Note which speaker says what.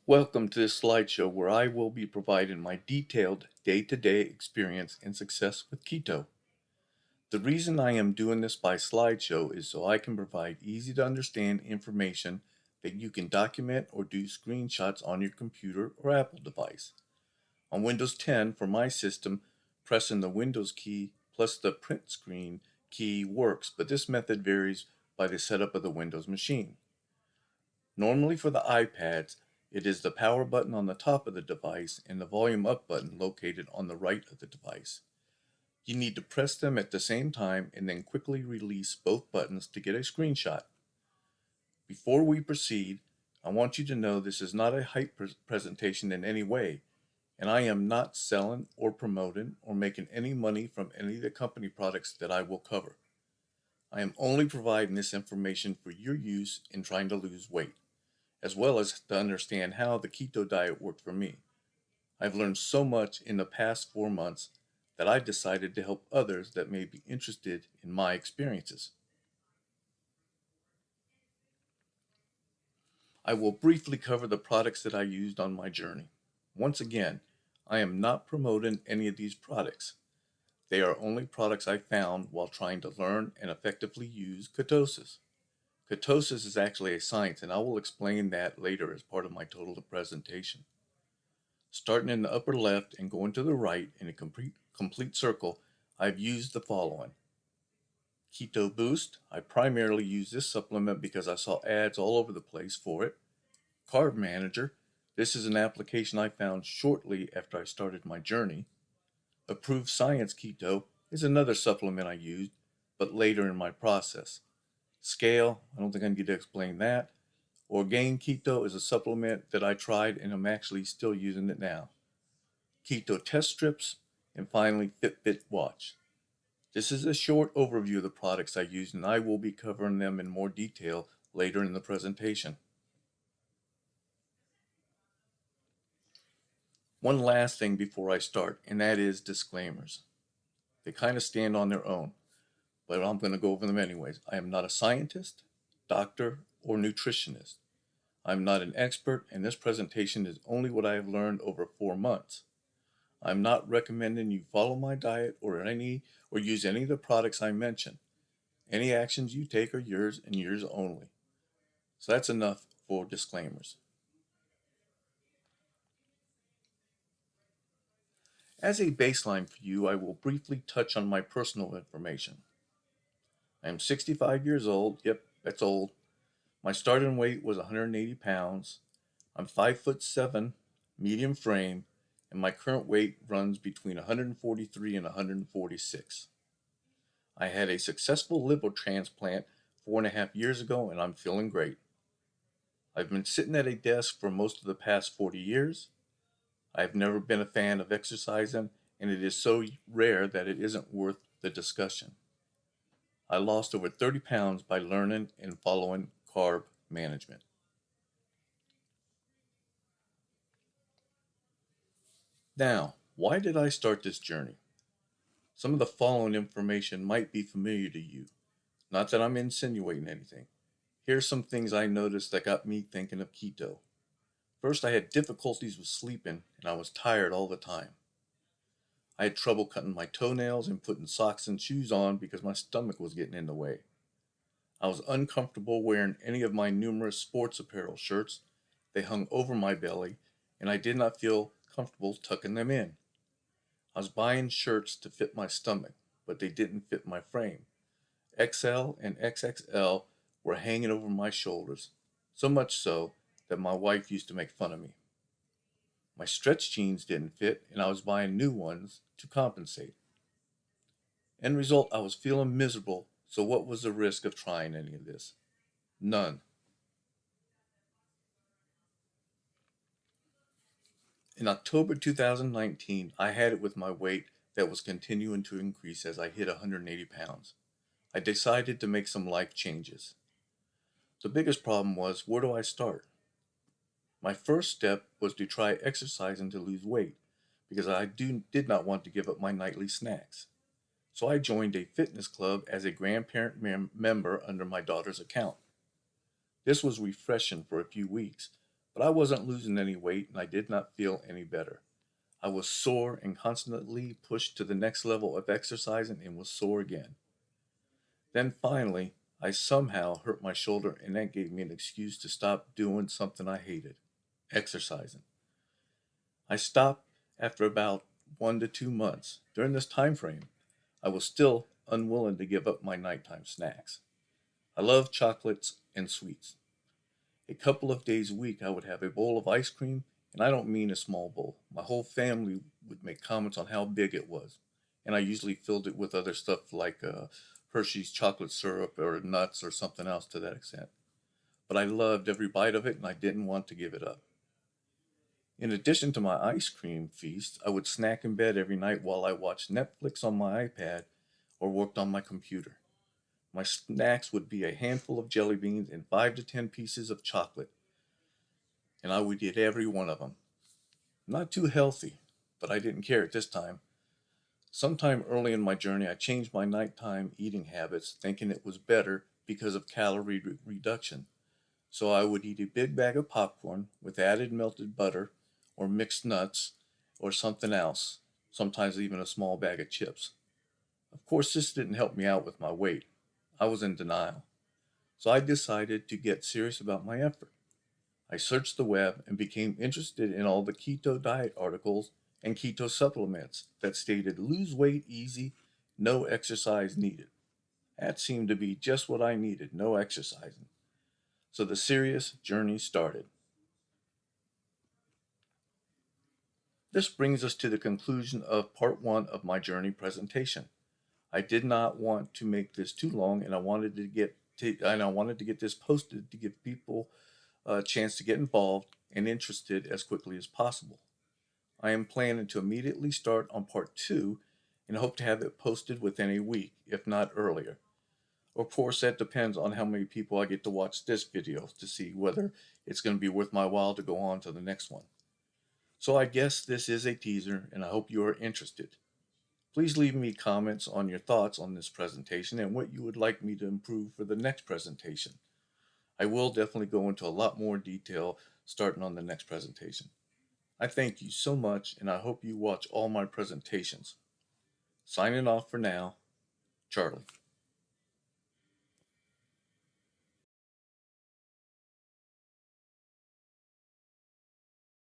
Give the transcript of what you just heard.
Speaker 1: Welcome to this slideshow where I will be providing my detailed day-to-day experience and success with keto. The reason I am doing this by slideshow is so I can provide easy to understand information that you can document or do screenshots on your computer or Apple device. On Windows 10 for my system, pressing the Windows key plus the print screen key works, but this method varies by the setup of the Windows machine. Normally for the iPads, it is the power button on the top of the device and the volume up button located on the right of the device. You need to press them at the same time and then quickly release both buttons to get a screenshot. Before we proceed, I want you to know this is not a hype presentation in any way, and I am not selling or promoting or making any money from any of the company products that I will cover. I am only providing this information for your use in trying to lose weight, as well as to understand how the keto diet worked for me. I've learned so much in the past 4 months that I decided to help others that may be interested in my experiences. I will briefly cover the products that I used on my journey. Once again, I am not promoting any of these products. They are only products I found while trying to learn and effectively use ketosis. Ketosis is actually a science, and I will explain that later as part of my total presentation. Starting in the upper left and going to the right in a complete circle, I've used the following. Keto Boost. I primarily use this supplement because I saw ads all over the place for it. Carb Manager. This is an application I found shortly after I started my journey. Approved Science Keto is another supplement I used, but later in my process. Scale, I don't think I need to explain that. Orgain Keto is a supplement that I tried and I'm actually still using it now. Keto Test Strips, and finally Fitbit Watch. This is a short overview of the products I use, and I will be covering them in more detail later in the presentation. One last thing before I start, and that is disclaimers. They kind of stand on their own, but I'm going to go over them anyways. I am not a scientist, doctor, or nutritionist. I'm not an expert, and this presentation is only what I have learned over 4 months. I'm not recommending you follow my diet or use any of the products I mention. Any actions you take are yours and yours only. So that's enough for disclaimers. As a baseline for you, I will briefly touch on my personal information. I am 65 years old. Yep, that's old. My starting weight was 180 pounds. I'm 5'7", medium frame, and my current weight runs between 143 and 146. I had a successful liver transplant 4.5 years ago, and I'm feeling great. I've been sitting at a desk for most of the past 40 years. I've never been a fan of exercising, and it is so rare that it isn't worth the discussion. I lost over 30 pounds by learning and following carb management. Now, why did I start this journey? Some of the following information might be familiar to you. Not that I'm insinuating anything. Here's some things I noticed that got me thinking of keto. First, I had difficulties with sleeping, and I was tired all the time. I had trouble cutting my toenails and putting socks and shoes on because my stomach was getting in the way. I was uncomfortable wearing any of my numerous sports apparel shirts. They hung over my belly, and I did not feel comfortable tucking them in. I was buying shirts to fit my stomach, but they didn't fit my frame. XL and XXL were hanging over my shoulders, so much so that my wife used to make fun of me. My stretch jeans didn't fit, and I was buying new ones to compensate. End result, I was feeling miserable, so what was the risk of trying any of this? None. In October 2019, I had it with my weight that was continuing to increase as I hit 180 pounds. I decided to make some life changes. The biggest problem was, where do I start? My first step was to try exercising to lose weight because I did not want to give up my nightly snacks. So I joined a fitness club as a grandparent member under my daughter's account. This was refreshing for a few weeks, but I wasn't losing any weight and I did not feel any better. I was sore and constantly pushed to the next level of exercising and was sore again. Then finally, I somehow hurt my shoulder and that gave me an excuse to stop doing something I hated, exercising. I stopped after about 1 to 2 months. During this time frame, I was still unwilling to give up my nighttime snacks. I love chocolates and sweets. A couple of days a week, I would have a bowl of ice cream, and I don't mean a small bowl. My whole family would make comments on how big it was, and I usually filled it with other stuff like Hershey's chocolate syrup or nuts or something else to that extent. But I loved every bite of it, and I didn't want to give it up. In addition to my ice cream feast, I would snack in bed every night while I watched Netflix on my iPad or worked on my computer. My snacks would be a handful of jelly beans and 5 to 10 pieces of chocolate, and I would eat every one of them. Not too healthy, but I didn't care at this time. Sometime early in my journey, I changed my nighttime eating habits, thinking it was better because of calorie reduction. So I would eat a big bag of popcorn with added melted butter or mixed nuts or something else, sometimes even a small bag of chips. Of course, this didn't help me out with my weight. I was in denial. So I decided to get serious about my effort. I searched the web and became interested in all the keto diet articles and keto supplements that stated lose weight easy, no exercise needed. That seemed to be just what I needed, no exercising. So the serious journey started. This brings us to the conclusion of part one of my journey presentation. I did not want to make this too long, and I wanted to get this posted to give people a chance to get involved and interested as quickly as possible. I am planning to immediately start on part two and hope to have it posted within a week, if not earlier. Of course, that depends on how many people I get to watch this video to see whether it's going to be worth my while to go on to the next one. So I guess this is a teaser, and I hope you are interested. Please leave me comments on your thoughts on this presentation and what you would like me to improve for the next presentation. I will definitely go into a lot more detail starting on the next presentation. I thank you so much, and I hope you watch all my presentations. Signing off for now, Charlie.